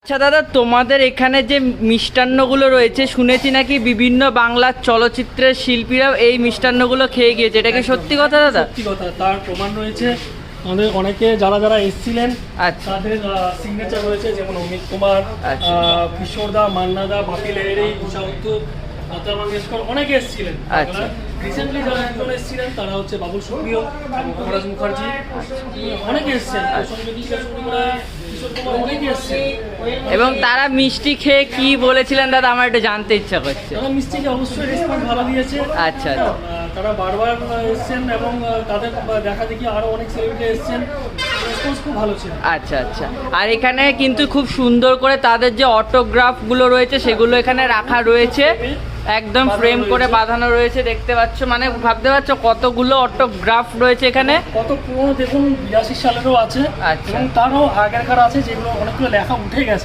আচ্ছা দাদা, তোমাদের এখানে যে মিষ্টান্নগুলো রয়েছে শুনেছি নাকি বিভিন্ন বাংলার চলচ্চিত্রের শিল্পীরাও এই মিষ্টান্নগুলো খেয়ে গিয়েছে, এটা কি সত্যি কথা দাদা? সত্যি কথা, তার প্রমাণ রয়েছে। আমাদের অনেকে যারা যারা এসেছিলেন আচ্ছা তাদের সিগনেচার রয়েছে, যেমন অমিত কুমার, আচ্ছা। কিশোরদা, মান্নাদা, বাপি লাহিড়ী, উষা উত্তর, লতা মঙ্গেশকর, অনেকে এসেছিলেন। আচ্ছা। রিসেন্টলি যারা একজন এসেছিলেন তারা হচ্ছে বাবুল সুপ্রিয়, কমরাজ মুখার্জি, অনেকে এসেছেন। প্রসেনজিৎ থেকে শুরু করে কিশোর কুমার, অনেকে এসেছেন। এবং তারা মিষ্টি খেয়ে কি বলেছিলেন দাদা, আমার একটু জানতে ইচ্ছা করছে। তারা মিষ্টিকে অবশ্যই রেসপন্স ভালো দিয়েছে। আচ্ছা আচ্ছা। তারা বারবার এসেছেন এবং তাদের দেখা দেখি আরো অনেক সেলিব্রিটি এসেছেন, রেসপন্স খুব ভালো ছিল। আচ্ছা আচ্ছা। আর এখানে কিন্তু খুব সুন্দর করে তাদের যে অটোগ্রাফগুলো রয়েছে সেগুলো এখানে রাখা রয়েছে, একদম ফ্রেম করে বাঁধানো রয়েছে, দেখতে পাচ্ছ। মানে ভাবতে পারছো কতগুলো অটোগ্রাফ রয়েছে এখানে। কত পুরনো দেখুন, 82 সালেরও আছে আচ্ছা। এবং তারও আগেরকার আছে, যেগুলো অনেকগুলো লেখা উঠে গেছে।